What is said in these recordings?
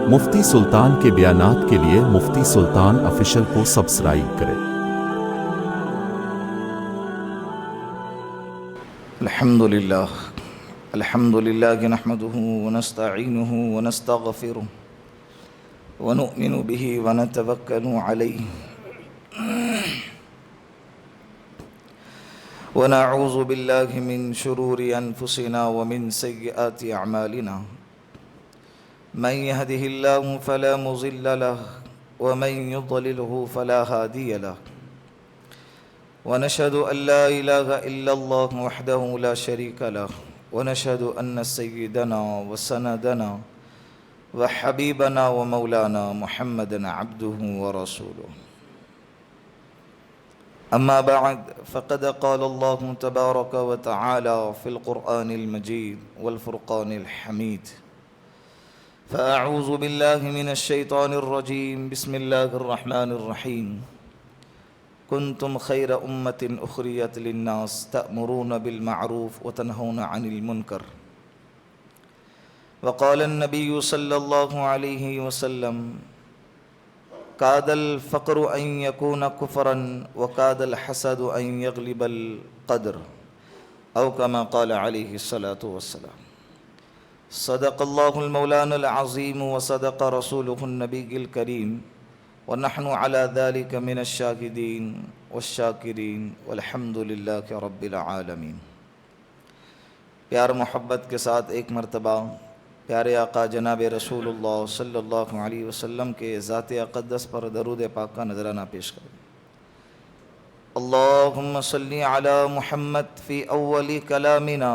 مفتی سلطان کے بیانات کے لیے مفتی سلطان آفیشل کو سبسکرائب کریں۔ الحمد لله نحمده ونستعينه ونستغفره ونؤمن به ونتوكل عليه ونعوذ بالله من شرور أنفسنا ومن سيئات أعمالنا من يهده الله فلا مضل له ومن يضلله فلا هادي له ونشهد أن لا إله إلا الله وحده لا شريك له ونشهد أن سيدنا وسندنا وحبيبنا ومولانا محمدا عبده ورسوله أما بعد فقد قال الله تبارك وتعالى في القرآن المجيد والفرقان الحميد فأعوذ بالله من الشيطان الرجيم بسم الله الرحمن الرحيم كنتم خير أمة أخرجت للناس تأمرون بالمعروف وتنهون عن المنكر وقال النبي صلى الله عليه وسلم كاد الفقر أن يكون كفرا وكاد الحسد أن يغلب القدر أو كما قال عليه الصلاة والسلام صدق الله المولانا العظيم وصدق رسوله النبي الكريم ونحن على ذلك من الشاهدين والشاکرین والحمد للہ رب العالمین۔ پیار محبت کے ساتھ ایک مرتبہ پیارے آقا جناب رسول اللہ صلی اللہ علیہ وسلم کے ذات اقدس پر درود پاک کا نذرانہ پیش کریں۔ اللہم صلی علی محمد فی اول کلامنا،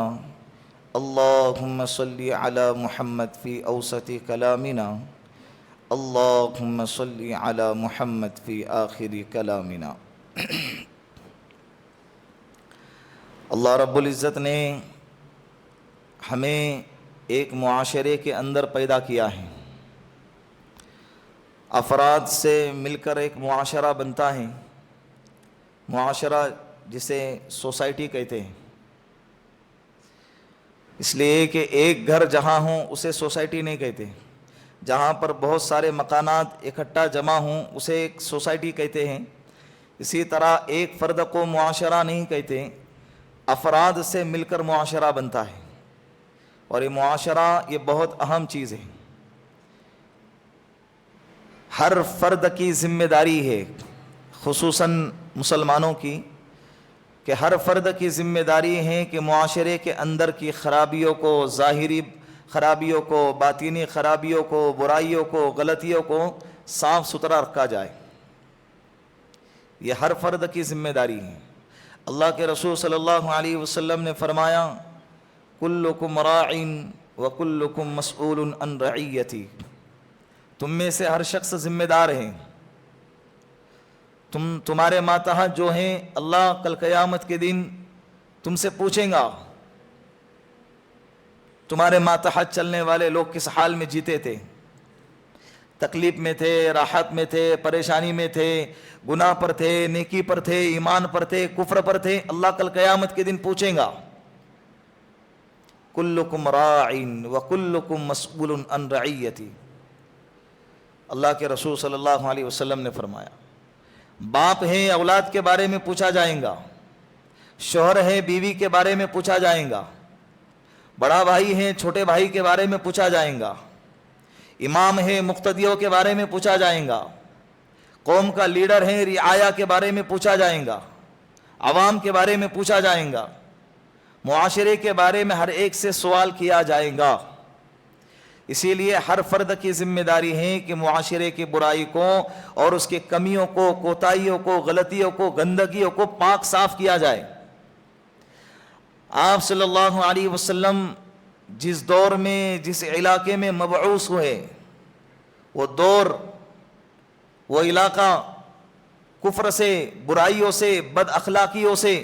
اللہم صلی علی محمد فی اوسط کلامنا، اللہم صلی علی محمد فی آخر کلامنا۔ اللہ رب العزت نے ہمیں ایک معاشرے کے اندر پیدا کیا ہے، افراد سے مل کر ایک معاشرہ بنتا ہے، معاشرہ جسے سوسائٹی کہتے ہیں، اس لیے کہ ایک گھر جہاں ہوں اسے سوسائٹی نہیں کہتے، جہاں پر بہت سارے مکانات اکٹھا جمع ہوں اسے ایک سوسائٹی کہتے ہیں۔ اسی طرح ایک فرد کو معاشرہ نہیں کہتے، افراد سے مل کر معاشرہ بنتا ہے، اور یہ معاشرہ یہ بہت اہم چیز ہے۔ ہر فرد کی ذمہ داری ہے، خصوصاً مسلمانوں کی، کہ ہر فرد کی ذمہ داری ہے کہ معاشرے کے اندر کی خرابیوں کو، ظاہری خرابیوں کو، باطینی خرابیوں کو، برائیوں کو، غلطیوں کو صاف ستھرا رکھا جائے۔ یہ ہر فرد کی ذمہ داری ہے۔ اللہ کے رسول صلی اللہ علیہ وسلم نے فرمایا کلکم راع وکلکم مسئول عن رعیتی، تم میں سے ہر شخص ذمہ دار ہے، تمہارے ماتحت جو ہیں اللہ کل قیامت کے دن تم سے پوچھیں گا تمہارے ماتحت چلنے والے لوگ کس حال میں جیتے تھے، تکلیف میں تھے، راحت میں تھے، پریشانی میں تھے، گناہ پر تھے، نیکی پر تھے، ایمان پر تھے، کفر پر تھے، اللہ کل قیامت کے دن پوچھیں گا۔ کلکم راع وکلکم مسئول عن رعیتی، اللہ کے رسول صلی اللہ علیہ وسلم نے فرمایا باپ ہے اولاد کے بارے میں پوچھا جائے گا، شوہر ہے بیوی کے بارے میں پوچھا جائے گا، بڑا بھائی ہے چھوٹے بھائی کے بارے میں پوچھا جائے گا، امام ہے مقتدیوں کے بارے میں پوچھا جائے گا، قوم کا لیڈر ہے رعایا کے بارے میں پوچھا جائے گا، عوام کے بارے میں پوچھا جائے گا، معاشرے کے بارے میں ہر ایک سے سوال کیا جائے گا۔ اسی لیے ہر فرد کی ذمہ داری ہے کہ معاشرے کی برائی کو اور اس کے کمیوں کو، کوتاہیوں کو، غلطیوں کو، گندگیوں کو پاک صاف کیا جائے۔ آپ صلی اللہ علیہ وسلم جس دور میں، جس علاقے میں مبعوث ہوئے، وہ دور، وہ علاقہ کفر سے، برائیوں سے، بد اخلاقیوں سے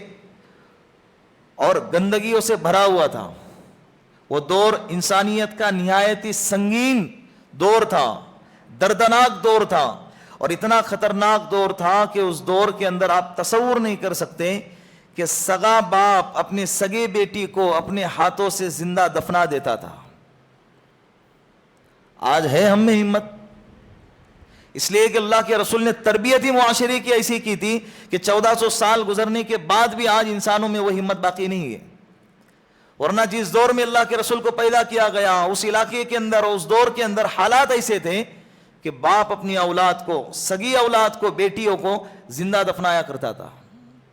اور گندگیوں سے بھرا ہوا تھا۔ وہ دور انسانیت کا نہایت ہی سنگین دور تھا، دردناک دور تھا، اور اتنا خطرناک دور تھا کہ اس دور کے اندر آپ تصور نہیں کر سکتے کہ سگا باپ اپنے سگے بیٹی کو اپنے ہاتھوں سے زندہ دفنا دیتا تھا۔ آج ہے ہم میں ہمت، اس لیے کہ اللہ کے رسول نے تربیت ہی معاشرے کی ایسی کی تھی کہ 1400 سال گزرنے کے بعد بھی آج انسانوں میں وہ ہمت باقی نہیں ہے۔ ورنہ جس دور میں اللہ کے رسول کو پیدا کیا گیا، اس علاقے کے اندر، اس دور کے اندر حالات ایسے تھے کہ باپ اپنی اولاد کو، سگی اولاد کو، بیٹیوں کو زندہ دفنایا کرتا تھا۔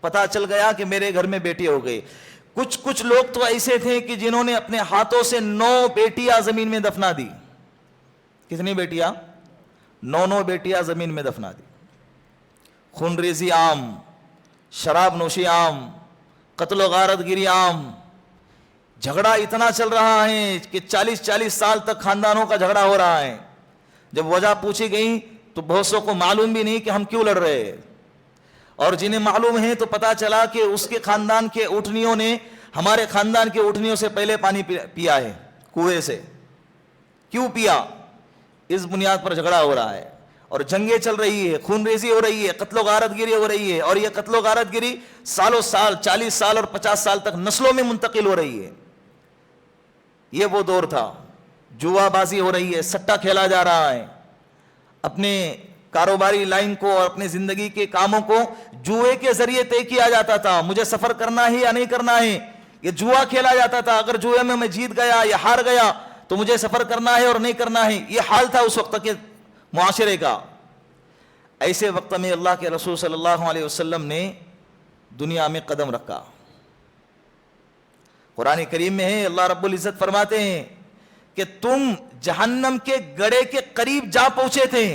پتہ چل گیا کہ میرے گھر میں بیٹی ہو گئی۔ کچھ لوگ تو ایسے تھے کہ جنہوں نے اپنے ہاتھوں سے 9 بیٹیاں زمین میں دفنا دی۔ کتنی بیٹیاں؟ 9 بیٹیاں زمین میں دفنا دی۔ خون ریزی عام، شراب نوشی عام، قتل و غارت گیری عام، جھگڑا اتنا چل رہا ہے کہ 40 سال تک خاندانوں کا جھگڑا ہو رہا ہے۔ جب وجہ پوچھی گئی تو بہت سو کو معلوم بھی نہیں کہ ہم کیوں لڑ رہے ہیں، اور جنہیں معلوم ہے تو پتا چلا کہ اس کے خاندان کے اونٹنیوں نے ہمارے خاندان کے اونٹنیوں سے پہلے پانی پیا ہے کنویں سے۔ کیوں پیا؟ اس بنیاد پر جھگڑا ہو رہا ہے، اور جنگیں چل رہی ہے، خون ریزی ہو رہی ہے، قتل و غارت گیری ہو رہی ہے، اور یہ قتل و غارت گیری سالوں سال، 40 سال اور 50 سال تک نسلوں میں منتقل ہو رہی ہے۔ یہ وہ دور تھا، جوا بازی ہو رہی ہے، سٹا کھیلا جا رہا ہے، اپنے کاروباری لائن کو اور اپنے زندگی کے کاموں کو جوئے کے ذریعے طے کیا جاتا تھا۔ مجھے سفر کرنا ہے یا نہیں کرنا ہے، یہ جوا کھیلا جاتا تھا۔ اگر جوئے میں جیت گیا یا ہار گیا تو مجھے سفر کرنا ہے اور نہیں کرنا ہے۔ یہ حال تھا اس وقت کے معاشرے کا۔ ایسے وقت میں اللہ کے رسول صلی اللہ علیہ وسلم نے دنیا میں قدم رکھا۔ قرآن کریم میں ہے، اللہ رب العزت فرماتے ہیں کہ تم جہنم کے گڑھے کے قریب جا پہنچے تھے،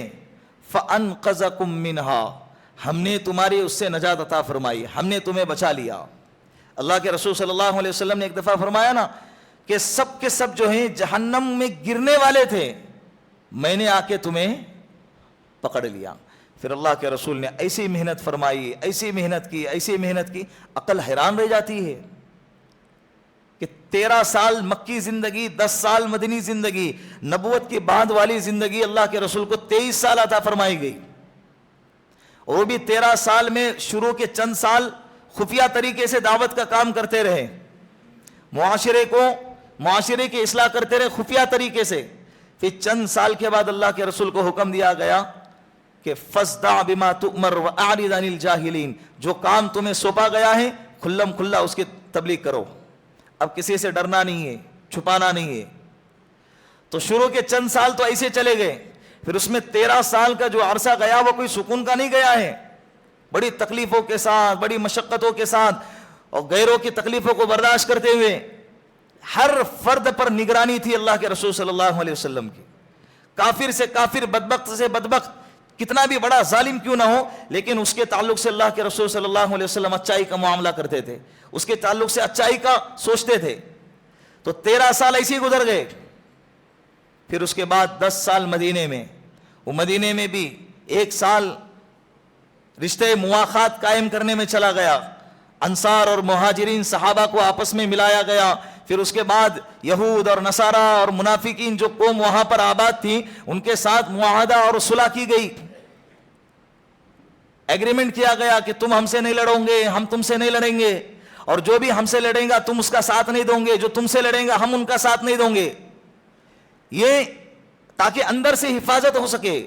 فَأَنْقَذَكُم مِّنْهَا، ہم نے تمہاری اس سے نجات عطا فرمائی، ہم نے تمہیں بچا لیا۔ اللہ کے رسول صلی اللہ علیہ وسلم نے ایک دفعہ فرمایا نا کہ سب کے سب جو ہیں جہنم میں گرنے والے تھے، میں نے آ کے تمہیں پکڑ لیا۔ پھر اللہ کے رسول نے ایسی محنت فرمائی، ایسی محنت کی، ایسی محنت کی، عقل حیران رہ جاتی ہے کہ 13 سال مکی زندگی، 10 سال مدنی زندگی، نبوت کے بعد والی زندگی اللہ کے رسول کو 23 سال عطا فرمائی گئی، اور وہ بھی 13 سال میں شروع کے چند سال خفیہ طریقے سے دعوت کا کام کرتے رہے، معاشرے کی اصلاح کرتے رہے خفیہ طریقے سے۔ پھر چند سال کے بعد اللہ کے رسول کو حکم دیا گیا کہ فَاصْدَعْ بِمَا تُؤْمَرْ وَأَعْرِضْ عَنِ الْجَاهِلِينَ، جو کام تمہیں سونپا گیا ہے کھلم کھلا اس کی تبلیغ کرو، اب کسی سے ڈرنا نہیں ہے، چھپانا نہیں ہے۔ تو شروع کے چند سال تو ایسے چلے گئے، پھر اس میں 13 سال کا جو عرصہ گیا وہ کوئی سکون کا نہیں گیا ہے، بڑی تکلیفوں کے ساتھ، بڑی مشقتوں کے ساتھ، اور غیروں کی تکلیفوں کو برداشت کرتے ہوئے۔ ہر فرد پر نگرانی تھی اللہ کے رسول صلی اللہ علیہ وسلم کی، کافر سے کافر، بدبخت سے بدبخت، کتنا بھی بڑا ظالم کیوں نہ ہو، لیکن اس کے تعلق سے اللہ کے رسول صلی اللہ علیہ وسلم اچائی کا معاملہ کرتے تھے، اس کے تعلق سے اچائی کا سوچتے تھے۔ تو 13 سال ایسے ہی گزر گئے۔ پھر اس کے بعد 10 سال مدینے میں، وہ مدینے میں بھی 1 سال رشتے مواخات قائم کرنے میں چلا گیا، انصار اور مہاجرین صحابہ کو آپس میں ملایا گیا۔ پھر اس کے بعد یہود اور نصارہ اور منافقین جو قوم وہاں پر آباد تھی ان کے ساتھ معاہدہ اور صلح کی گئی، ایگریمنٹ کیا گیا کہ تم ہم سے نہیں لڑو گے، ہم تم سے نہیں لڑیں گے، اور جو بھی ہم سے لڑیں گا تم اس کا ساتھ نہیں دو گے، جو تم سے لڑیں گا ہم ان کا ساتھ نہیں دوں گے۔ یہ تاکہ اندر سے حفاظت ہو سکے،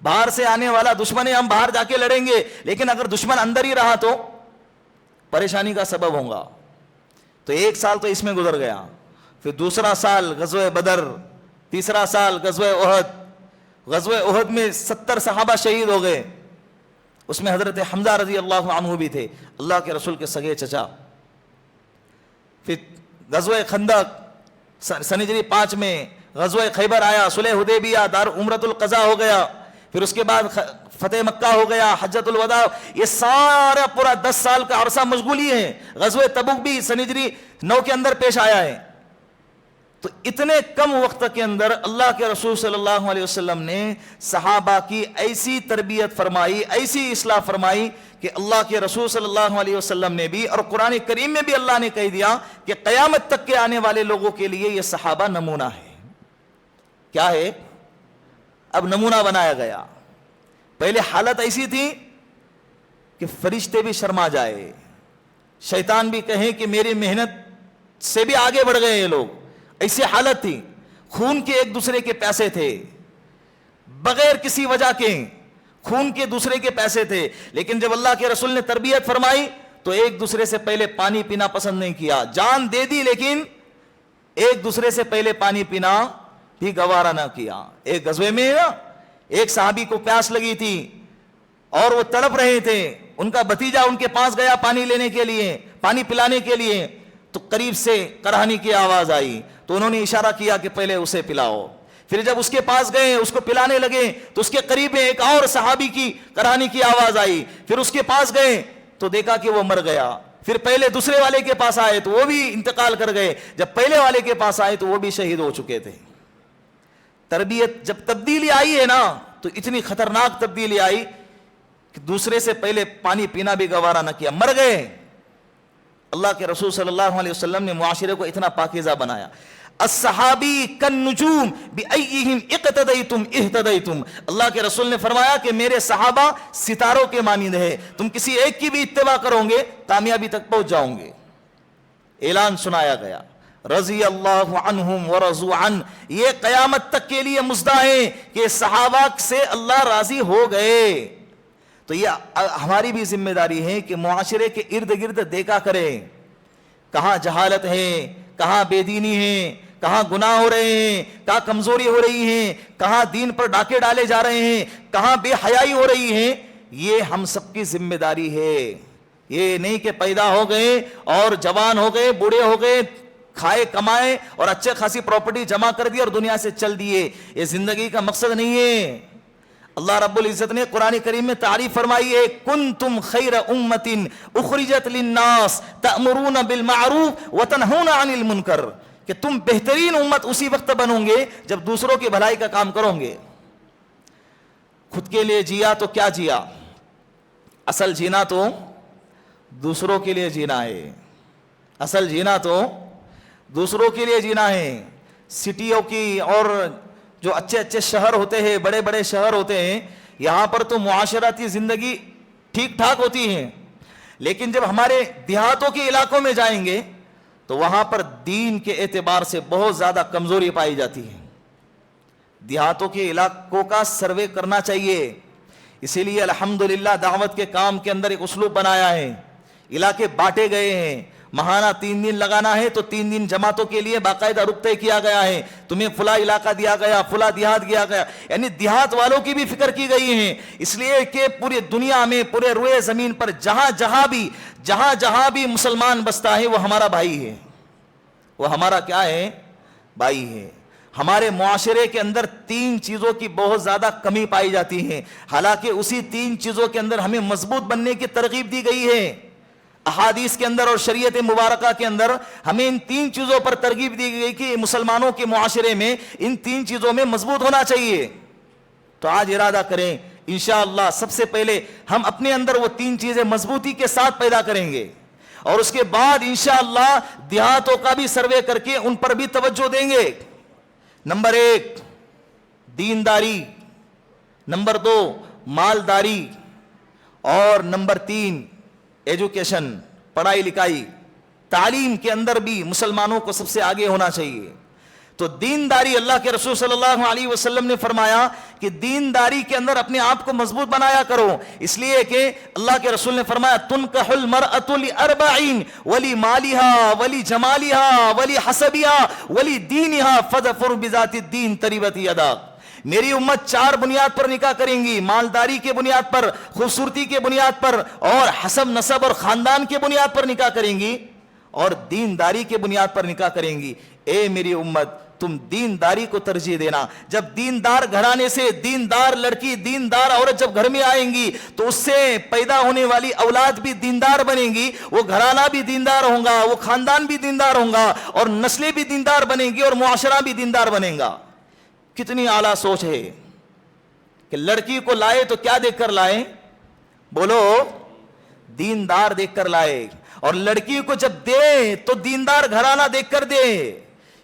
باہر سے آنے والا دشمن ہے، ہم باہر جا کے لڑیں گے، لیکن اگر دشمن اندر ہی رہا تو پریشانی کا سبب ہوگا۔ تو 1 سال تو اس میں گزر گیا، پھر دوسرا سال غزوہ بدر، تیسرا سال غزوہ احد۔ غزوہ احد میں 70 صحابہ شہید ہو گئے، اس میں حضرت حمزہ رضی اللہ عنہ بھی تھے، اللہ کے رسول کے سگے چچا۔ پھر غزوہ خندق سنجری 5 میں، غزوہ خیبر آیا، صلح حدیبیہ، دار عمرۃ القضاء ہو گیا، پھر اس کے بعد فتح مکہ ہو گیا، حجۃ الوداع۔ یہ سارا پورا 10 سال کا عرصہ مشغولی ہے۔ غزوہ تبوک بھی سنجری 9 کے اندر پیش آیا ہے۔ تو اتنے کم وقت کے اندر اللہ کے رسول صلی اللہ علیہ وسلم نے صحابہ کی ایسی تربیت فرمائی، ایسی اصلاح فرمائی کہ اللہ کے رسول صلی اللہ علیہ وسلم نے بھی، اور قرآن کریم میں بھی اللہ نے کہہ دیا کہ قیامت تک کے آنے والے لوگوں کے لیے یہ صحابہ نمونہ ہے۔ کیا ہے؟ اب نمونہ بنایا گیا۔ پہلے حالت ایسی تھی کہ فرشتے بھی شرما جائے، شیطان بھی کہیں کہ میری محنت سے بھی آگے بڑھ گئے یہ لوگ، ایسی حالت تھی۔ خون کے ایک دوسرے کے پیسے تھے, بغیر کسی وجہ کے خون کے دوسرے کے پیسے تھے, لیکن جب اللہ کے رسول نے تربیت فرمائی تو ایک دوسرے سے پہلے پانی پینا پسند نہیں کیا, جان دے دی لیکن ایک دوسرے سے پہلے پانی پینا بھی گوارا نہ کیا. ایک غزوے میں ایک صحابی کو پیاس لگی تھی اور وہ تڑپ رہے تھے, ان کا بھتیجا ان کے پاس گیا پانی لینے کے لیے, پانی پلانے کے لیے, تو قریب سے کرہانی کی آواز آئی تو انہوں نے اشارہ کیا کہ پہلے اسے پلاؤ. پھر جب اس کے پاس گئے اس کو پلانے لگے تو اس کے قریب میں ایک اور صحابی کی کرہانی کی آواز آئی, پھر اس کے پاس گئے تو دیکھا کہ وہ مر گیا. پھر پہلے دوسرے والے کے پاس آئے تو وہ بھی انتقال کر گئے, جب پہلے والے کے پاس آئے تو وہ بھی شہید ہو چکے تھے. تربیت جب تبدیلی آئی ہے نا تو اتنی خطرناک تبدیلی آئی کہ دوسرے سے پہلے پانی پینا بھی گوارا نہ کیا, مر گئے. اللہ کے رسول صلی اللہ علیہ وسلم نے معاشرے کو اتنا پاکیزہ بنایا. الصحابی کالنجوم بأیہم اقتدیتم اہتدیتم, اللہ کے رسول نے فرمایا کہ میرے صحابہ ستاروں کے مانند ہے, تم کسی ایک کی بھی اتباع کرو گے کامیابی تک پہنچ جاؤ گے. اعلان سنایا گیا رضی اللہ عنہم ورضوا عنہ, یہ قیامت تک کے لیے مزدہ ہے کہ صحابہ سے اللہ راضی ہو گئے. تو یہ ہماری بھی ذمہ داری ہے کہ معاشرے کے ارد گرد دیکھا کریں کہاں جہالت ہے, کہاں بے دینی ہے, کہاں گناہ ہو رہے ہیں, کہاں کمزوری ہو رہی ہے, کہاں دین پر ڈاکے ڈالے جا رہے ہیں, کہاں بے حیائی ہو رہی ہے. یہ ہم سب کی ذمہ داری ہے. یہ نہیں کہ پیدا ہو گئے اور جوان ہو گئے, بوڑھے ہو گئے, کھائے کمائے اور اچھے خاصی پراپرٹی جمع کر دی اور دنیا سے چل دیے. یہ زندگی کا مقصد نہیں ہے. اللہ رب العزت نے قرآن کریم میں تعریف فرمائی ہے کنتم خیر امت اخرجت للناس تأمرون بالمعروف وتنہون عن المنکر, کہ تم بہترین امت اسی وقت بنو گے جب دوسروں کی بھلائی کا کام کرو گے. خود کے لیے جیا تو کیا جیا, اصل جینا تو دوسروں کے لیے جینا ہے. اصل جینا تو دوسروں کے لیے جینا ہے. سٹیوں کی اور جو اچھے اچھے شہر ہوتے ہیں, بڑے بڑے شہر ہوتے ہیں, یہاں پر تو معاشرتی زندگی ٹھیک ٹھاک ہوتی ہے, لیکن جب ہمارے دیہاتوں کے علاقوں میں جائیں گے تو وہاں پر دین کے اعتبار سے بہت زیادہ کمزوری پائی جاتی ہے. دیہاتوں کے علاقوں کا سروے کرنا چاہیے. اسی لیے الحمدللہ دعوت کے کام کے اندر ایک اسلوب بنایا ہے, علاقے بانٹے گئے ہیں. ماہانہ 3 دن لگانا ہے تو 3 دن جماعتوں کے لیے باقاعدہ رخ طے کیا گیا ہے, تمہیں فلاں علاقہ دیا گیا, فلاں دیہات دیا گیا, یعنی دیہات والوں کی بھی فکر کی گئی ہے. اس لیے کہ پوری دنیا میں پورے روئے زمین پر جہاں جہاں بھی مسلمان بستا ہے وہ ہمارا بھائی ہے, وہ ہمارا کیا ہے, بھائی ہے. ہمارے معاشرے کے اندر 3 چیزوں کی بہت زیادہ کمی پائی جاتی ہے, حالانکہ اسی 3 چیزوں کے اندر ہمیں مضبوط بننے کی ترغیب دی گئی ہے. احادیث کے اندر اور شریعت مبارکہ کے اندر ہمیں ان 3 چیزوں پر ترغیب دی گئی کہ مسلمانوں کے معاشرے میں ان 3 چیزوں میں مضبوط ہونا چاہیے. تو آج ارادہ کریں انشاءاللہ سب سے پہلے ہم اپنے اندر وہ 3 چیزیں مضبوطی کے ساتھ پیدا کریں گے, اور اس کے بعد انشاءاللہ دیہاتوں کا بھی سروے کر کے ان پر بھی توجہ دیں گے. نمبر 1 دینداری, نمبر 2 مالداری, اور نمبر 3 ایجوکیشن, پڑھائی لکھائی. تعلیم کے اندر بھی مسلمانوں کو سب سے آگے ہونا چاہیے. تو دینداری, اللہ کے رسول صلی اللہ علیہ وسلم نے فرمایا کہ دینداری کے اندر اپنے آپ کو مضبوط بنایا کرو, اس لیے کہ اللہ کے رسول نے فرمایا تنکح المرأة لأربعین ولمالها ولجمالها ولحسبها ولدینها فاظفر بذات الدین تربت یداک. میری امت 4 بنیاد پر نکاح کریں گی, مالداری کے بنیاد پر, خوبصورتی کے بنیاد پر, اور حسب نسب اور خاندان کے بنیاد پر نکاح کریں گی, اور دینداری کے بنیاد پر نکاح کریں گی. اے میری امت تم دینداری کو ترجیح دینا. جب دیندار گھرانے سے دیندار لڑکی, دیندار عورت جب گھر میں آئیں گی تو اس سے پیدا ہونے والی اولاد بھی دیندار بنے گی, وہ گھرانہ بھی دیندار ہوگا, وہ خاندان بھی دیندار ہوگا, اور نسلیں بھی دیندار بنیں گی, اور معاشرہ بھی دیندار بنے گا. کتنی اعلیٰ سوچ ہے کہ لڑکی کو لائے تو کیا دیکھ کر لائے, بولو دیندار دیکھ کر لائے, اور لڑکی کو جب دے تو دیندار گھرانہ دیکھ کر دے.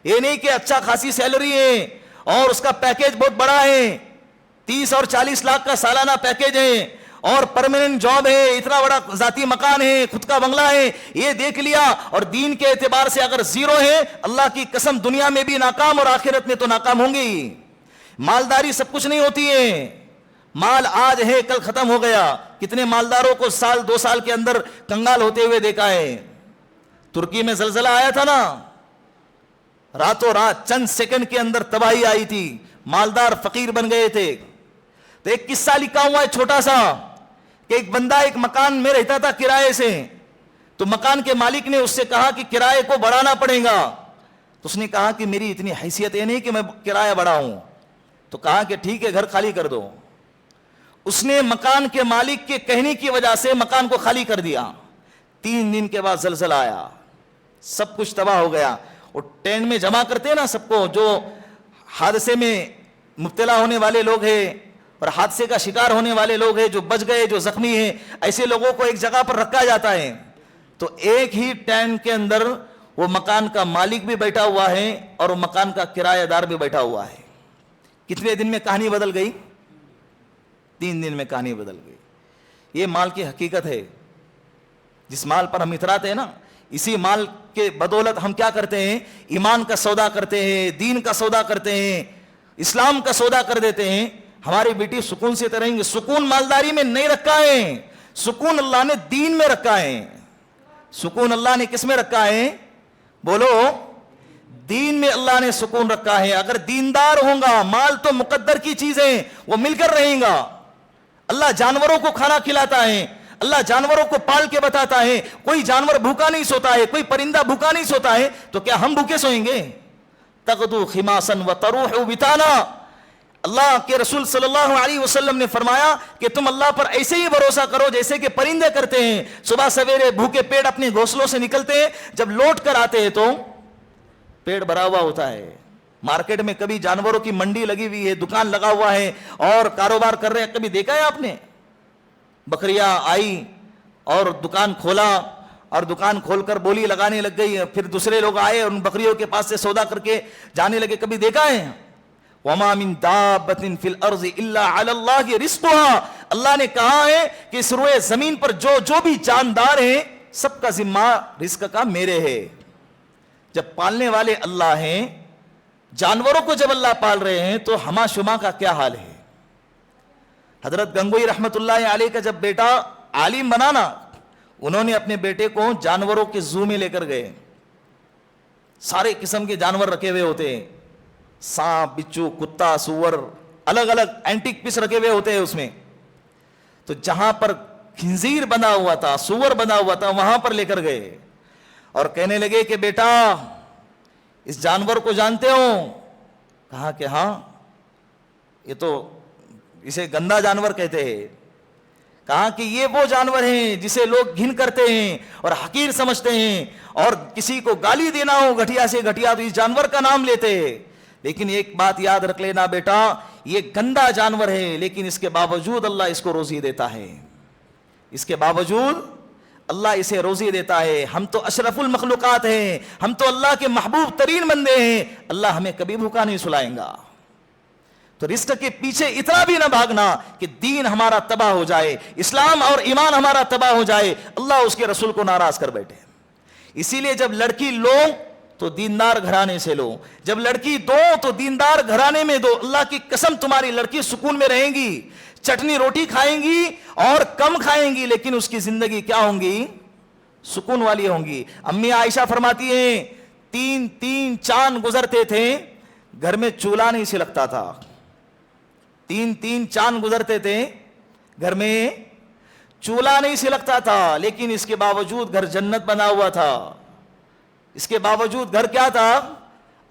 یہ نہیں کہ اچھا خاصی سیلری ہے اور اس کا پیکیج بہت بڑا ہے, 30 اور 40 لاکھ کا سالانہ پیکیج ہے, اور پرماننٹ جاب ہے, اتنا بڑا ذاتی مکان ہے, خود کا بنگلہ ہے, یہ دیکھ لیا اور دین کے اعتبار سے اگر زیرو ہے, اللہ کی قسم دنیا میں بھی ناکام اور آخرت میں تو ناکام ہوں گی. مالداری سب کچھ نہیں ہوتی ہے, مال آج ہے کل ختم ہو گیا. کتنے مالداروں کو سال 2 سال کے اندر کنگال ہوتے ہوئے دیکھا ہے. ترکی میں زلزلہ آیا تھا نا, راتوں رات چند سیکنڈ کے اندر تباہی آئی تھی, مالدار فقیر بن گئے تھے. تو ایک قصہ لکھا ہوا ہے چھوٹا سا کہ ایک بندہ ایک مکان میں رہتا تھا کرائے سے, تو مکان کے مالک نے اس سے کہا کہ کرائے کو بڑھانا پڑے گا. تو اس نے کہا کہ میری اتنی حیثیت یہ نہیں کہ میں کرایہ بڑھاؤں. تو کہا کہ ٹھیک ہے گھر خالی کر دو. اس نے مکان کے مالک کے کہنے کی وجہ سے مکان کو خالی کر دیا. 3 دن کے بعد زلزلہ آیا, سب کچھ تباہ ہو گیا. اور ٹینٹ میں جمع کرتے ہیں نا سب کو, جو حادثے میں مبتلا ہونے والے لوگ ہیں اور حادثے کا شکار ہونے والے لوگ ہیں, جو بچ گئے, جو زخمی ہیں, ایسے لوگوں کو ایک جگہ پر رکھا جاتا ہے. تو ایک ہی ٹینٹ کے اندر وہ مکان کا مالک بھی بیٹھا ہوا ہے اور وہ مکان کا کرایہ دار بھی بیٹھا ہوا ہے. کتنے دن میں کہانی بدل گئی؟ 3 دن میں کہانی بدل گئی. یہ مال کی حقیقت ہے. جس مال پر ہم اتراتے ہیں نا, اسی مال کے بدولت ہم کیا کرتے ہیں؟ ایمان کا سودا کرتے ہیں, دین کا سودا کرتے ہیں, اسلام کا سودا کر دیتے ہیں. ہماری بیٹی سکون سے رہیں گے. سکون مالداری میں نہیں رکھا ہے, سکون اللہ نے دین میں رکھا ہے. سکون اللہ نے کس میں رکھا ہے؟ بولو, دین میں اللہ نے سکون رکھا ہے. اگر دیندار ہوں گا, مال تو مقدر کی چیزیں, وہ مل کر رہیں گا. اللہ جانوروں کو کھانا کھلاتا ہے, اللہ جانوروں کو پال کے بتاتا ہے. کوئی جانور بھوکا نہیں سوتا ہے, کوئی پرندہ بھوکا نہیں سوتا ہے, تو کیا ہم بھوکے سوئیں گے؟ تغدو خماسا وتروح بطانا. اللہ کے رسول صلی اللہ علیہ وسلم نے فرمایا کہ تم اللہ پر ایسے ہی بھروسہ کرو جیسے کہ پرندے کرتے ہیں. صبح سویرے بھوکے پیٹ اپنے گھونسلوں سے نکلتے ہیں, جب لوٹ کر آتے ہیں تو پیٹ بھرا ہوا ہوتا ہے. مارکیٹ میں کبھی جانوروں کی منڈی لگی ہوئی ہے, دکان لگا ہوا ہے اور کاروبار کر رہے ہیں, کبھی دیکھا ہے آپ نے؟ بکریاں آئی اور دکان کھولا اور دکان کھول کر بولی لگانے لگ گئی, پھر دوسرے لوگ آئے اور ان بکریوں کے پاس سے سودا کر کے جانے لگے. کبھی دیکھا ہے؟ وَمَا مِن دَابَّةٍ فِي الْأَرْضِ إِلَّا عَلَى اللَّهِ رِزْقُهَا. اللہ نے کہا ہے کہ اس روئے زمین پر جو بھی جاندار ہیں, سب کا ذمہ رزق کا میرے ہے. جب پالنے والے اللہ ہیں, جانوروں کو جب اللہ پال رہے ہیں, تو ہما شما کا کیا حال ہے؟ حضرت گنگوئی رحمت اللہ علیہ کا جب بیٹا عالم بنا نا, انہوں نے اپنے بیٹے کو جانوروں کے زو میں لے کر گئے. سارے قسم کے جانور رکھے ہوئے ہوتے ہیں, سانپ, بچو, کتا, سور, الگ الگ اینٹک پیس رکھے ہوئے ہوتے ہیں اس میں. تو جہاں پر خنزیر بنا ہوا تھا, سور بنا ہوا تھا, وہاں پر لے کر گئے اور کہنے لگے کہ بیٹا اس جانور کو جانتے ہو؟ کہا کہ ہاں, یہ تو اسے گندا جانور کہتے ہیں. کہا کہ یہ وہ جانور ہیں جسے لوگ گھن کرتے ہیں اور حقیر سمجھتے ہیں, اور کسی کو گالی دینا ہو گھٹیا سے گھٹیا تو اس جانور کا نام لیتے ہیں. لیکن ایک بات یاد رکھ لینا بیٹا, یہ گندا جانور ہے, لیکن اس کے باوجود اللہ اس کو روزی دیتا ہے. اس کے باوجود اللہ اسے روزی دیتا ہے. ہم تو اشرف المخلوقات ہیں, ہم تو اللہ کے محبوب ترین بندے ہیں, اللہ ہمیں کبھی بھوکا نہیں سلائیں گا. تو رزق کے پیچھے اتنا بھی نہ بھاگنا کہ دین ہمارا تباہ ہو جائے, اسلام اور ایمان ہمارا تباہ ہو جائے, اللہ اس کے رسول کو ناراض کر بیٹھے. اسی لیے جب لڑکی لو تو دیندار گھرانے سے لو, جب لڑکی دو تو دیندار گھرانے میں دو. اللہ کی قسم تمہاری لڑکی سکون میں رہیں گی, چٹنی روٹی کھائیں گی اور کم کھائیں گی, لیکن اس کی زندگی کیا ہوں گی؟ سکون والی ہوں گی. امی عائشہ فرماتی ہیں 3 چاند گزرتے تھے, گھر میں چولہا نہیں سلگتا تھا. 3 چاند گزرتے تھے, گھر میں چولہا نہیں سلگتا تھا, لیکن اس کے باوجود گھر جنت بنا ہوا تھا. اس کے باوجود گھر کیا تھا؟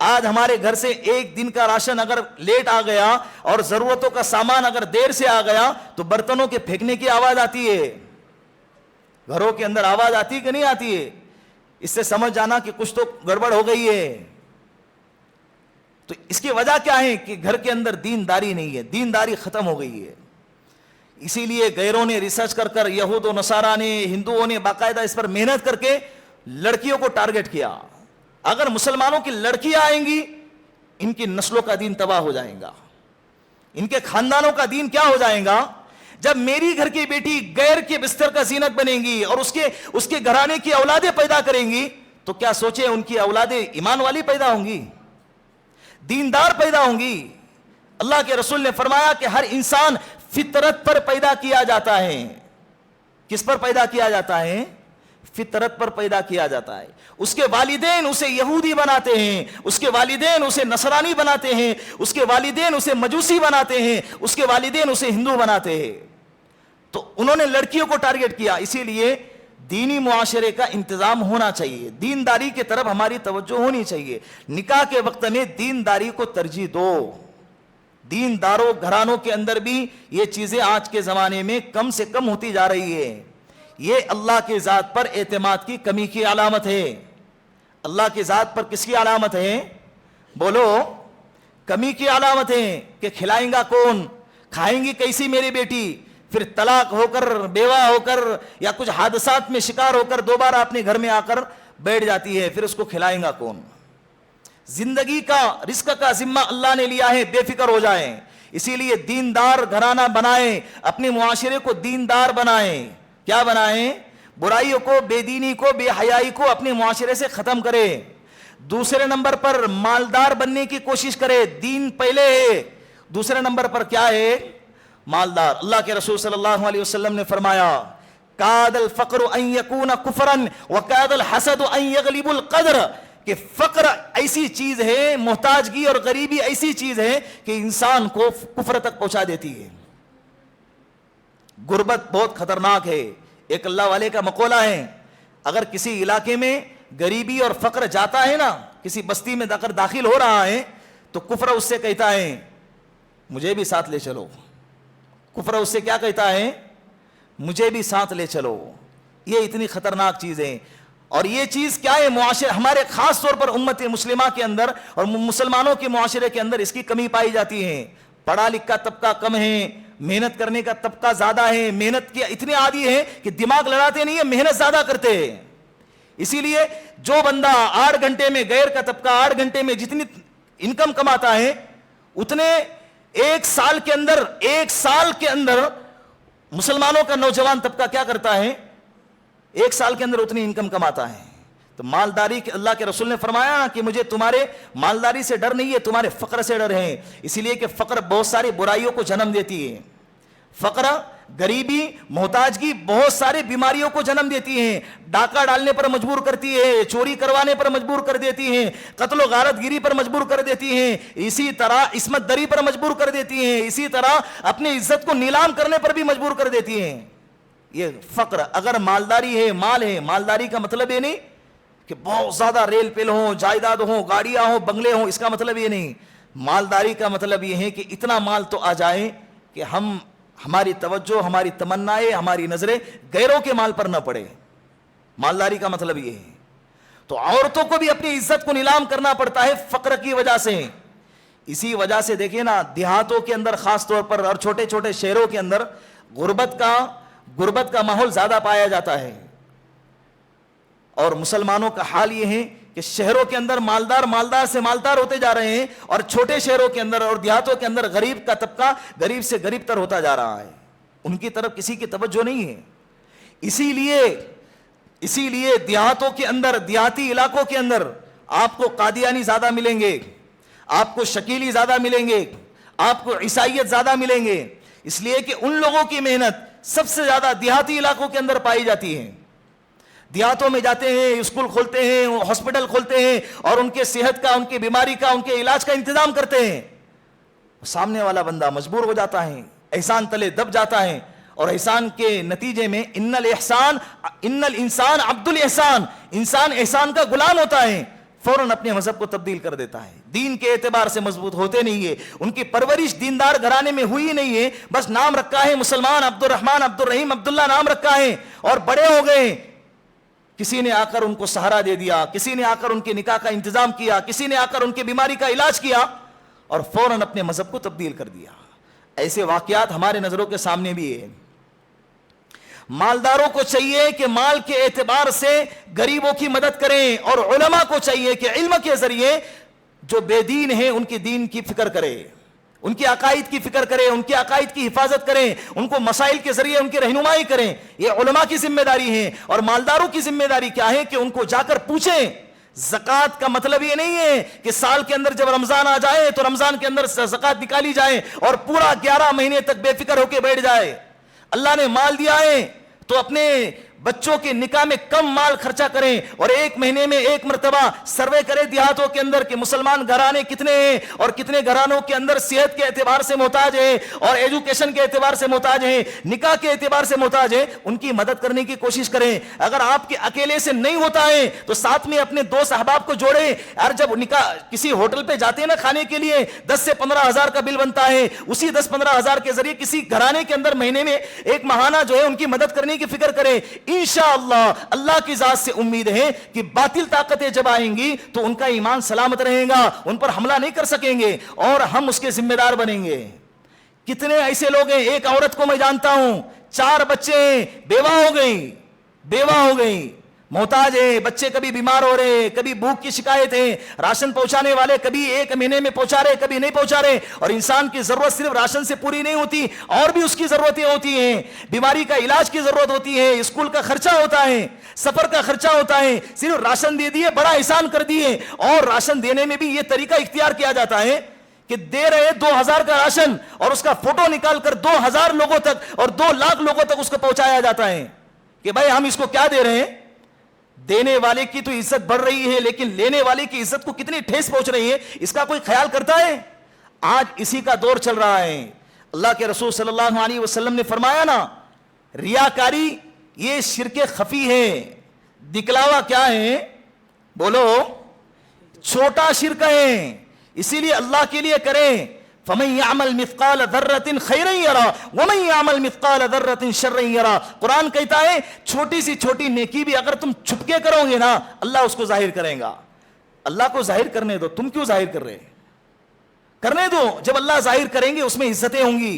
آج ہمارے گھر سے ایک دن کا راشن اگر لیٹ آ گیا اور ضرورتوں کا سامان اگر دیر سے آ گیا تو برتنوں کے پھینکنے کی آواز آتی ہے. گھروں کے اندر آواز آتی کہ نہیں آتی ہے؟ اس سے سمجھ جانا کہ کچھ تو گڑبڑ ہو گئی ہے. تو اس کی وجہ کیا ہے؟ کہ گھر کے اندر دینداری نہیں ہے, دینداری ختم ہو گئی ہے. اسی لیے غیروں نے ریسرچ کر یہود و نصارہ نے, ہندوؤں نے باقاعدہ اس پر محنت کر کے لڑکیوں کو ٹارگٹ کیا. اگر مسلمانوں کی لڑکیاں آئیں گی, ان کی نسلوں کا دین تباہ ہو جائے گا, ان کے خاندانوں کا دین کیا ہو جائے گا؟ جب میری گھر کی بیٹی غیر کے بستر کا زینت بنے گی اور اس کے گھرانے کی اولادیں پیدا کریں گی تو کیا سوچیں ان کی اولادیں ایمان والی پیدا ہوں گی, دیندار پیدا ہوں گی. اللہ کے رسول نے فرمایا کہ ہر انسان فطرت پر پیدا کیا جاتا ہے. کس پر پیدا کیا جاتا ہے؟ فطرت پر پیدا کیا جاتا ہے. اس کے والدین اسے یہودی بناتے ہیں, اس کے والدین اسے نصرانی بناتے ہیں, اس کے والدین اسے مجوسی بناتے ہیں, اس کے والدین اسے ہندو بناتے ہیں. تو انہوں نے لڑکیوں کو ٹارگٹ کیا. اسی لیے دینی معاشرے کا انتظام ہونا چاہیے, دینداری کی طرف ہماری توجہ ہونی چاہیے. نکاح کے وقت میں دینداری کو ترجیح دو. دینداروں گھرانوں کے اندر بھی یہ چیزیں آج کے زمانے میں کم سے کم ہوتی جا رہی ہے. یہ اللہ کی ذات پر اعتماد کی کمی کی علامت ہے. اللہ کی ذات پر کس کی علامت ہے؟ بولو. کمی کی علامت ہے کہ کھلائیں گا کون, کھائیں گی کیسی میری بیٹی, پھر طلاق ہو کر بیوہ ہو کر یا کچھ حادثات میں شکار ہو کر دوبارہ اپنے گھر میں آ کر بیٹھ جاتی ہے, پھر اس کو کھلائیں گا کون؟ زندگی کا رزق کا ذمہ اللہ نے لیا ہے, بے فکر ہو جائیں. اسی لیے دیندار گھرانہ بنائیں, اپنے معاشرے کو دیندار بنائیں. کیا بنائیں؟ برائیوں کو, بے دینی کو, بے حیائی کو اپنے معاشرے سے ختم کرے. دوسرے نمبر پر مالدار بننے کی کوشش کرے. دین پہلے ہے, دوسرے نمبر پر کیا ہے؟ مالدار. اللہ کے رسول صلی اللہ علیہ وسلم نے فرمایا کاد الفقر ان یکون کفرا وکاد الحسد ان یغلب القدر, کہ فقر ایسی چیز ہے, محتاجگی اور غریبی ایسی چیز ہے کہ انسان کو کفر تک پہنچا دیتی ہے. غربت بہت خطرناک ہے. ایک اللہ والے کا مقولہ ہے, اگر کسی علاقے میں غریبی اور فقر جاتا ہے نا, کسی بستی میں اگر داخل ہو رہا ہے تو کفر اس سے کہتا ہے مجھے بھی ساتھ لے چلو. کفر اس سے کیا کہتا ہے؟ مجھے بھی ساتھ لے چلو. یہ اتنی خطرناک چیز ہے. اور یہ چیز کیا ہے؟ معاشرے ہمارے خاص طور پر امت مسلمہ کے اندر اور مسلمانوں کے معاشرے کے اندر اس کی کمی پائی جاتی ہے. پڑھا لکھا طبقہ کم ہے, محنت کرنے کا طبقہ زیادہ ہے. محنت کے اتنے عادی ہے کہ دماغ لڑاتے نہیں ہے, محنت زیادہ کرتے ہیں. اسی لیے جو بندہ 8 گھنٹے میں, غیر کا طبقہ 8 گھنٹے میں جتنی انکم کماتا ہے اتنے ایک سال کے اندر مسلمانوں کا نوجوان طبقہ کیا کرتا ہے؟ 1 سال کے اندر اتنی انکم کماتا ہے. تو مالداری کے اللہ کے رسول نے فرمایا کہ مجھے تمہارے مالداری سے ڈر نہیں ہے, تمہارے فقر سے ڈر ہے. اسی لیے کہ فقر بہت ساری برائیوں کو جنم دیتی ہے. فقر, غریبی, محتاجگی بہت سارے بیماریوں کو جنم دیتی ہیں. ڈاکہ ڈالنے پر مجبور کرتی ہے, چوری کروانے پر مجبور کر دیتی ہیں, قتل و غارت گیری پر مجبور کر دیتی ہیں, اسی طرح عصمت دری پر مجبور کر دیتی ہیں, اسی طرح اپنی عزت کو نیلام کرنے پر بھی مجبور کر دیتی ہیں. یہ فقر. اگر مالداری ہے, مال ہے, مالداری کا مطلب یہ نہیں کہ بہت زیادہ ریل پیل ہوں, جائیداد ہوں, گاڑیاں ہوں, بنگلے ہوں, اس کا مطلب یہ نہیں. مالداری کا مطلب یہ ہے کہ اتنا مال تو آ جائے کہ ہماری توجہ, ہماری تمنائیں, ہماری نظریں غیروں کے مال پر نہ پڑے. مالداری کا مطلب یہ ہے. تو عورتوں کو بھی اپنی عزت کو نیلام کرنا پڑتا ہے فقر کی وجہ سے. اسی وجہ سے دیکھیں نا, دیہاتوں کے اندر خاص طور پر اور چھوٹے چھوٹے شہروں کے اندر غربت کا ماحول زیادہ پایا جاتا ہے. اور مسلمانوں کا حال یہ ہے کہ شہروں کے اندر مالدار سے مالدار ہوتے جا رہے ہیں, اور چھوٹے شہروں کے اندر اور دیہاتوں کے اندر غریب کا طبقہ غریب سے غریب تر ہوتا جا رہا ہے. ان کی طرف کسی کی توجہ نہیں ہے. اسی لیے دیہاتوں کے اندر, دیہاتی علاقوں کے اندر آپ کو قادیانی زیادہ ملیں گے, آپ کو شکیلی زیادہ ملیں گے, آپ کو عیسائیت زیادہ ملیں گے. اس لیے کہ ان لوگوں کی محنت سب سے زیادہ دیہاتی علاقوں کے اندر پائی جاتی ہے. دیہاتوں میں جاتے ہیں, اسکول کھولتے ہیں, ہاسپٹل کھولتے ہیں, اور ان کے صحت کا, ان کی بیماری کا, ان کے علاج کا انتظام کرتے ہیں. سامنے والا بندہ مجبور ہو جاتا ہے, احسان تلے دب جاتا ہے, اور احسان کے نتیجے میں ان الانسان عبد الاحسان, انسان احسان کا غلام ہوتا ہے, فوراً اپنے مذہب کو تبدیل کر دیتا ہے. دین کے اعتبار سے مضبوط ہوتے نہیں ہے, ان کی پرورش دیندار گھرانے میں ہوئی نہیں ہے, بس نام رکھا ہے مسلمان, عبد الرحمن, عبد الرحیم, عبداللہ نام رکھا ہے, اور بڑے ہو گئے. کسی نے آ کر ان کو سہارا دے دیا, کسی نے آ کر ان کے نکاح کا انتظام کیا, کسی نے آ کر ان کی بیماری کا علاج کیا, اور فوراً اپنے مذہب کو تبدیل کر دیا. ایسے واقعات ہمارے نظروں کے سامنے بھی ہیں. مالداروں کو چاہیے کہ مال کے اعتبار سے غریبوں کی مدد کریں, اور علماء کو چاہیے کہ علم کے ذریعے جو بے دین ہیں ان کی دین کی فکر کرے, ان کے عقائد کی فکر کریں, ان کے عقائد کی حفاظت کریں, ان کو مسائل کے ذریعے ان کی رہنمائی کریں. یہ علماء کی ذمہ داری ہے. اور مالداروں کی ذمہ داری کیا ہے کہ ان کو جا کر پوچھیں. زکوٰۃ کا مطلب یہ نہیں ہے کہ سال کے اندر جب رمضان آ جائے تو رمضان کے اندر زکوٰۃ نکالی جائے اور پورا 11 مہینے تک بے فکر ہو کے بیٹھ جائے. اللہ نے مال دیا ہے تو اپنے بچوں کے نکاح میں کم مال خرچہ کریں اور 1 مہینے میں 1 مرتبہ سروے کریں دیہاتوں کے اندر کہ مسلمان گھرانے کتنے ہیں اور کتنے گھرانوں کے اندر صحت کے اعتبار سے محتاج ہیں اور ایجوکیشن کے اعتبار سے محتاج ہیں, نکاح کے اعتبار سے محتاج ہیں. ان کی مدد کرنے کی کوشش کریں. اگر آپ کے اکیلے سے نہیں ہوتا ہے تو ساتھ میں اپنے دوست احباب کو جوڑیں. اور جب نکاح کسی ہوٹل پہ جاتے ہیں نا کھانے کے لیے 10 سے 15 ہزار کا بل بنتا ہے, اسی 10-15 ہزار کے ذریعے کسی گھرانے کے اندر مہینے میں ایک ماہانہ جو ہے ان کی مدد کرنے کی فکر کریں. انشاءاللہ اللہ کی ذات سے امید ہے کہ باطل طاقتیں جب آئیں گی تو ان کا ایمان سلامت رہے گا, ان پر حملہ نہیں کر سکیں گے اور ہم اس کے ذمہ دار بنیں گے. کتنے ایسے لوگ ہیں, ایک عورت کو میں جانتا ہوں 4 بچے ہیں, بیوہ ہو گئی, محتاج ہے, بچے کبھی بیمار ہو رہے, کبھی بھوک کی شکایت ہے, راشن پہنچانے والے کبھی 1 مہینے میں پہنچا رہے کبھی نہیں پہنچا رہے. اور انسان کی ضرورت صرف راشن سے پوری نہیں ہوتی, اور بھی اس کی ضرورتیں ہوتی ہیں. بیماری کا علاج کی ضرورت ہوتی ہے, اسکول کا خرچہ ہوتا ہے, سفر کا خرچہ ہوتا ہے. صرف راشن دے دیے بڑا احسان کر دیے. اور راشن دینے میں بھی یہ طریقہ اختیار کیا جاتا ہے کہ دے رہے 2000 کا راشن اور اس کا فوٹو نکال کر 2000 لوگوں تک اور 2 لاکھ لوگوں تک اس کو پہنچایا جاتا ہے کہ بھائی ہم اس کو کیا دے رہے ہیں. دینے والے کی تو عزت بڑھ رہی ہے لیکن لینے والے کی عزت کو کتنی ٹھیس پہنچ رہی ہے اس کا کوئی خیال کرتا ہے؟ آج اسی کا دور چل رہا ہے. اللہ کے رسول صلی اللہ علیہ وسلم نے فرمایا نا, ریاکاری یہ شرک خفی ہے. دکھلاوا کیا ہے؟ بولو, چھوٹا شرک ہے. اسی لیے اللہ کے لیے کریں. فَمَن يَعْمَلْ مِثْقَالَ ذَرَّةٍ خَيْرًا يَرَى وَمَن يَعْمَلْ مِثْقَالَ ذَرَّةٍ شَرًّا يَرَى. قرآن کہتا ہے چھوٹی سی چھوٹی نیکی بھی اگر تم چھپ کے کرو گے نا اللہ اس کو ظاہر کرے گا. اللہ کو ظاہر کرنے دو, تم کیوں ظاہر کر رہے؟ کرنے دو. جب اللہ ظاہر کریں گے اس میں عزتیں ہوں گی.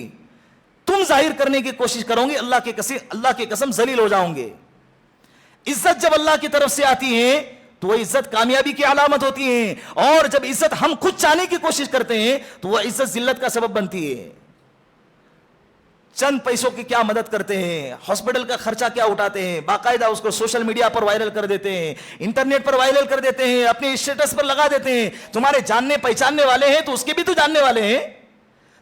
تم ظاہر کرنے کی کوشش کرو گے اللہ کی قسم ذلیل ہو جاؤں گے. عزت جب اللہ کی طرف سے آتی ہے تو وہ عزت کامیابی کی علامت ہوتی ہے, اور جب عزت ہم خود چاہنے کی کوشش کرتے ہیں تو وہ عزت ذلت کا سبب بنتی ہے. چند پیسوں کی کیا مدد کرتے ہیں, ہاسپٹل کا خرچہ کیا اٹھاتے ہیں, باقاعدہ اس کو سوشل میڈیا پر وائرل کر دیتے ہیں, انٹرنیٹ پر وائرل کر دیتے ہیں, اپنے اسٹیٹس پر لگا دیتے ہیں. تمہارے جاننے پہچاننے والے ہیں تو اس کے بھی تو جاننے والے ہیں.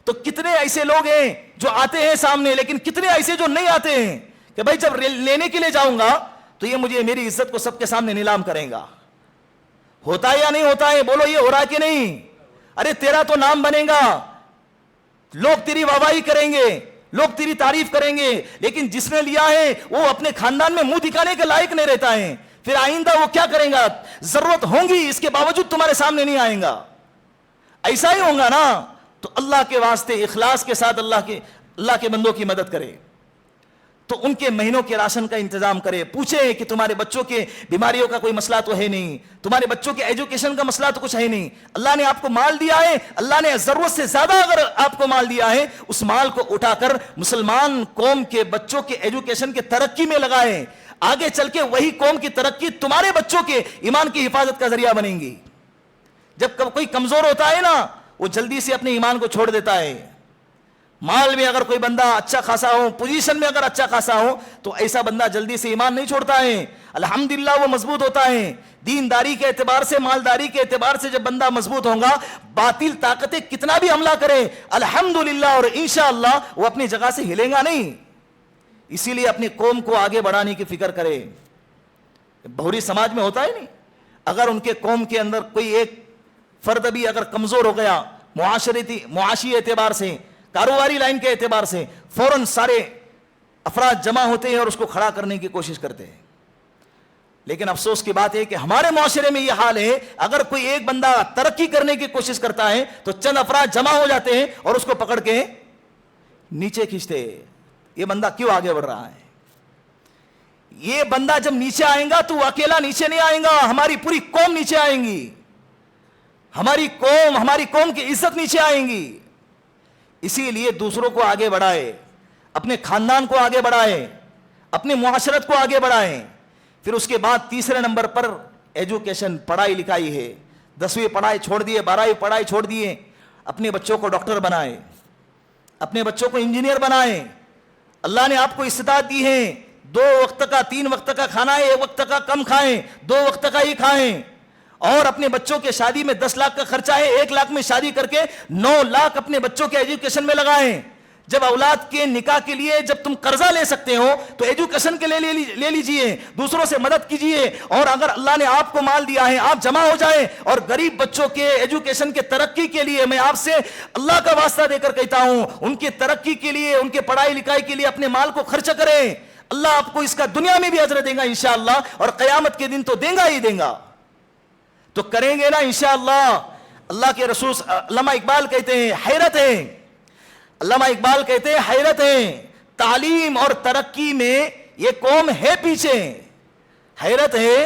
تو کتنے ایسے لوگ ہیں جو آتے ہیں سامنے, لیکن کتنے ایسے جو نہیں آتے ہیں کہ بھائی جب لینے کے لیے جاؤں گا تو یہ مجھے میری عزت کو سب کے سامنے نیلام کریں گا. ہوتا ہے یا نہیں ہوتا ہے؟ بولو یہ ہو رہا ہے کہ نہیں؟ ارے تیرا تو نام بنے گا, لوگ تیری واہواہی کریں گے, لوگ تیری تعریف کریں گے, لیکن جس نے لیا ہے وہ اپنے خاندان میں منہ دکھانے کے لائق نہیں رہتا ہے. پھر آئندہ وہ کیا کریں گا؟ ضرورت ہوں گی اس کے باوجود تمہارے سامنے نہیں آئیں گا. ایسا ہی ہوگا نا. تو اللہ کے واسطے اخلاص کے ساتھ اللہ کے بندوں کی مدد کرے. تو ان کے مہینوں کے راشن کا انتظام کرے. پوچھے کہ تمہارے بچوں کے بیماریوں کا کوئی مسئلہ تو ہے نہیں, تمہارے بچوں کے ایجوکیشن کا مسئلہ تو کچھ ہے نہیں. اللہ نے آپ کو مال دیا ہے, اللہ نے ضرورت سے زیادہ اگر آپ کو مال دیا ہے اس مال کو اٹھا کر مسلمان قوم کے بچوں کے ایجوکیشن کے ترقی میں لگائے. آگے چل کے وہی قوم کی ترقی تمہارے بچوں کے ایمان کی حفاظت کا ذریعہ بنیں گی. جب کوئی کمزور ہوتا ہے نا وہ جلدی سے اپنے ایمان کو چھوڑ دیتا ہے. مال میں اگر کوئی بندہ اچھا خاصا ہو, پوزیشن میں اگر اچھا خاصا ہو تو ایسا بندہ جلدی سے ایمان نہیں چھوڑتا ہے. الحمدللہ وہ مضبوط ہوتا ہے. دینداری کے اعتبار سے, مالداری کے اعتبار سے جب بندہ مضبوط ہوگا, باطل طاقتیں کتنا بھی حملہ کرے الحمدللہ اور انشاءاللہ وہ اپنی جگہ سے ہلے گا نہیں. اسی لیے اپنی قوم کو آگے بڑھانے کی فکر کرے. بھوری سماج میں ہوتا ہے نہیں, اگر ان کے قوم کے اندر کوئی ایک فرد بھی اگر کمزور ہو گیا معاشی اعتبار سے, کاروباری لائن کے اعتبار سے, فوراً سارے افراد جمع ہوتے ہیں اور اس کو کھڑا کرنے کی کوشش کرتے ہیں. لیکن افسوس کی بات ہے کہ ہمارے معاشرے میں یہ حال ہے, اگر کوئی ایک بندہ ترقی کرنے کی کوشش کرتا ہے تو چند افراد جمع ہو جاتے ہیں اور اس کو پکڑ کے نیچے کھینچتے. یہ بندہ کیوں آگے بڑھ رہا ہے؟ یہ بندہ جب نیچے آئے گا تو وہ اکیلا نیچے نہیں آئے گا, ہماری پوری قوم نیچے آئیں گی, ہماری قوم کی عزت نیچے آئیں گی. اسی لیے دوسروں کو آگے بڑھائے, اپنے خاندان کو آگے بڑھائے, اپنے معاشرت کو آگے بڑھائیں. پھر اس کے بعد تیسرے نمبر پر ایجوکیشن, پڑھائی لکھائی ہے. 10ویں پڑھائی چھوڑ دیے, 12ویں پڑھائی چھوڑ دیے, اپنے بچوں کو ڈاکٹر بنائیں، اپنے بچوں کو انجینئر بنائیں. اللہ نے آپ کو استطاعت دی ہے، 2 وقت کا 3 وقت کا کھانا ہے، 1 وقت کا کم کھائیں، 2 وقت کا ہی کھائیں. اور اپنے بچوں کے شادی میں 10 لاکھ کا خرچہ ہے، 1 لاکھ میں شادی کر کے 9 لاکھ اپنے بچوں کے ایجوکیشن میں لگائیں. جب اولاد کے نکاح کے لیے جب تم قرضہ لے سکتے ہو تو ایجوکیشن کے لیے لے لیجئے، دوسروں سے مدد کیجئے. اور اگر اللہ نے آپ کو مال دیا ہے، آپ جمع ہو جائیں اور غریب بچوں کے ایجوکیشن کے ترقی کے لیے میں آپ سے اللہ کا واسطہ دے کر کہتا ہوں، ان کی ترقی کے لیے، ان کے پڑھائی لکھائی کے لیے اپنے مال کو خرچ کریں. اللہ آپ کو اس کا دنیا میں بھی اجر دے گا انشاءاللہ، اور قیامت کے دن تو دے گا ہی دے گا. تو کریں گے نا انشاءاللہ. اللہ کے رسول علامہ اقبال کہتے ہیں حیرت ہے، علامہ اقبال کہتے ہیں حیرت ہے، تعلیم اور ترقی میں یہ قوم ہے پیچھے. حیرت ہے،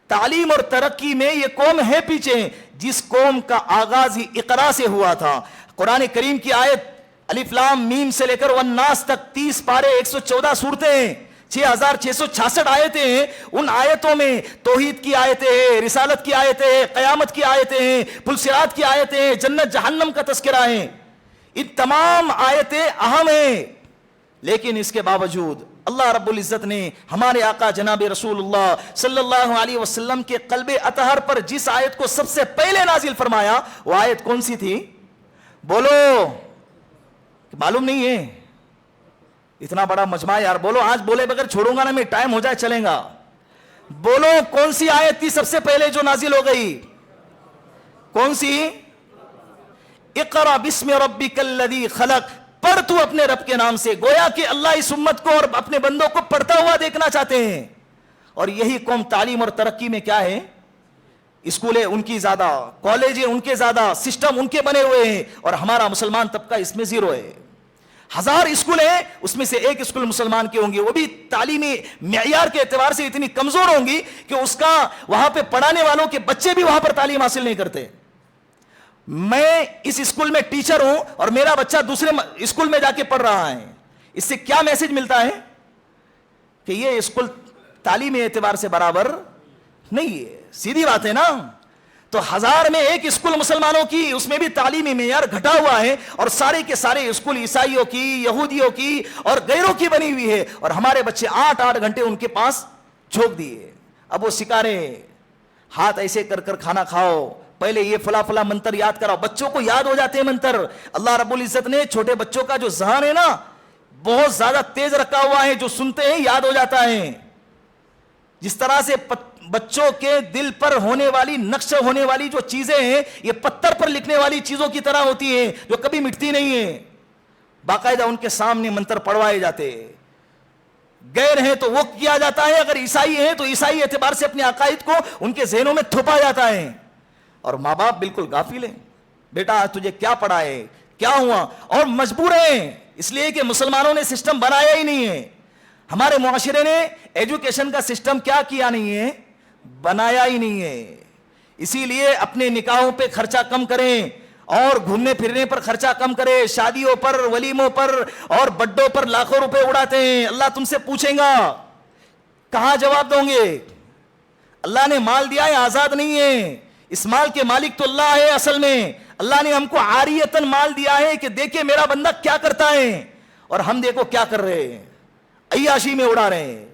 تعلیم اور ترقی میں یہ قوم ہے پیچھے، جس قوم کا آغاز ہی اقرا سے ہوا تھا. قرآن کریم کی آیت الف لام میم سے لے کر والناس تک 30 پارے 114 سورتیں، 6666 آیتیں ہیں. ان آیتوں میں توحید کی آیتیں ہیں، رسالت کی آیتیں ہیں، قیامت کی آیتیں ہیں، پل صراط کی آیتیں ہیں، جنت جہنم کا تذکرہ ہے. ان تمام آیتیں اہم ہیں، لیکن اس کے باوجود اللہ رب العزت نے ہمارے آقا جناب رسول اللہ صلی اللہ علیہ وسلم کے قلب اطہر پر جس آیت کو سب سے پہلے نازل فرمایا، وہ آیت کون سی تھی؟ بولو، معلوم نہیں ہے؟ اتنا بڑا مجمع یار، بولو. آج بولے بغیر چھوڑوں گا نا میں، ٹائم ہو جائے چلیں گا. بولو کون سی آیت تھی سب سے پہلے جو نازل ہو گئی؟ کون سی؟ اقرا بسم ربک الذی خلق. پڑھ تو اپنے رب کے نام سے. گویا کہ اللہ اس امت کو اور اپنے بندوں کو پڑھتا ہوا دیکھنا چاہتے ہیں. اور یہی قوم تعلیم اور ترقی میں کیا ہے؟ اسکولیں ان کی زیادہ، کالج ان کے زیادہ، سسٹم ان کے بنے ہوئے ہیں، اور ہمارا مسلمان طبقہ اس میں زیرو ہے. 1000 اسکول ہیں، اس میں سے 1 اسکول مسلمان کے ہوں گے، وہ بھی تعلیمی معیار کے اعتبار سے اتنی کمزور ہوں گی کہ اس کا وہاں پہ پڑھانے والوں کے بچے بھی وہاں پر تعلیم حاصل نہیں کرتے. میں اس اسکول میں ٹیچر ہوں اور میرا بچہ دوسرے اسکول میں جا کے پڑھ رہا ہے. اس سے کیا میسج ملتا ہے؟ کہ یہ اسکول تعلیمی اعتبار سے برابر نہیں ہے. سیدھی بات ہے نا. تو 1000 میں 1 اسکول مسلمانوں کی، اس میں بھی تعلیمی معیار گھٹا ہوا ہے، اور سارے کے سارے اسکول عیسائیوں کی، یہودیوں کی اور غیروں کی بنی ہوئی ہے، اور ہمارے بچے 8 گھنٹے ان کے پاس جھونک دیے. اب وہ سکھا رہے ہیں ہاتھ ایسے کر کر کھانا کھاؤ، پہلے یہ فلا فلا منتر یاد کراؤ. بچوں کو یاد ہو جاتے ہیں منتر. اللہ رب العزت نے چھوٹے بچوں کا جو ذہن ہے نا بہت زیادہ تیز رکھا ہوا ہے، جو سنتے ہیں یاد ہو جاتا ہے. جس طرح سے بچوں کے دل پر ہونے والی، نقش ہونے والی جو چیزیں ہیں، یہ پتھر پر لکھنے والی چیزوں کی طرح ہوتی ہیں جو کبھی مٹتی نہیں ہیں. باقاعدہ ان کے سامنے منتر پڑھوائے جاتے ہیں. غیر ہیں تو وہ کیا جاتا ہے، اگر عیسائی ہیں تو عیسائی اعتبار سے اپنے عقائد کو ان کے ذہنوں میں تھوپا جاتا ہے. اور ماں باپ بالکل غافل ہیں. بیٹا تجھے کیا پڑھا ہے، کیا ہوا؟ اور مجبور ہیں، اس لیے کہ مسلمانوں نے سسٹم بنایا ہی نہیں ہے. ہمارے معاشرے نے ایجوکیشن کا سسٹم کیا کیا نہیں ہے؟ بنایا ہی نہیں ہے. اسی لیے اپنے نکاحوں پہ خرچہ کم کریں، اور گھومنے پھرنے پر خرچہ کم کریں. شادیوں پر، ولیموں پر اور بڈوں پر لاکھوں روپے اڑاتے ہیں. اللہ تم سے پوچھیں گا، کہاں جواب دوں گے؟ اللہ نے مال دیا ہے، آزاد نہیں ہے. اس مال کے مالک تو اللہ ہے. اصل میں اللہ نے ہم کو عاریتن مال دیا ہے کہ دیکھیں میرا بندہ کیا کرتا ہے، اور ہم دیکھو کیا کر رہے ہیں، عیاشی میں اڑا رہے ہیں.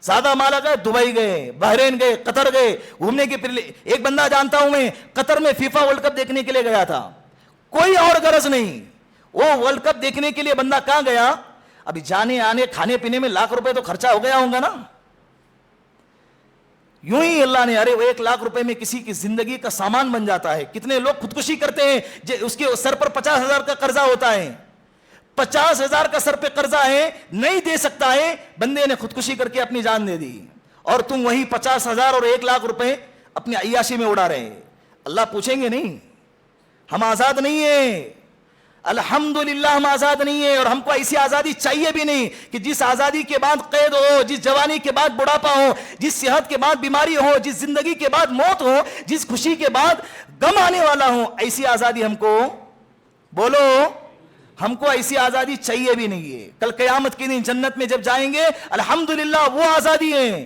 زیادہ مال گئے، دبئی گئے، بحرین گئے، قطر گئے گھومنے کے. پھر ایک بندہ جانتا ہوں میں، قطر میں فیفا ورلڈ کپ دیکھنے کے لیے گیا تھا. کوئی اور غرض نہیں، وہ ورلڈ کپ دیکھنے کے لیے بندہ کہاں گیا؟ ابھی جانے آنے کھانے پینے میں لاکھ روپے تو خرچہ ہو گیا ہوگا نا. یوں ہی اللہ نے، ارے وہ 1 لاکھ روپے میں کسی کی زندگی کا سامان بن جاتا ہے. کتنے لوگ خودکشی کرتے ہیں، اس کے سر پر 50,000 کا قرضہ ہوتا ہے. 50,000 کا سر پہ قرضہ ہے، نہیں دے سکتا ہے، بندے نے خودکشی کر کے اپنی جان دے دی. اور تم وہی 50,000 اور 1 لاکھ روپے اپنی عیاشی میں اڑا رہے ہیں. اللہ پوچھیں گے نہیں؟ ہم آزاد نہیں ہیں. الحمدللہ ہم آزاد نہیں ہیں. اور ہم کو ایسی آزادی چاہیے بھی نہیں کہ جس آزادی کے بعد قید ہو، جس جوانی کے بعد بڑھاپا ہو، جس صحت کے بعد بیماری ہو، جس زندگی کے بعد موت ہو، جس خوشی کے بعد غم آنے والا ہو. ایسی آزادی ہم کو، بولو، ہم کو ایسی آزادی چاہیے بھی نہیں ہے. کل قیامت کے دن جنت میں جب جائیں گے، الحمدللہ وہ آزادی ہے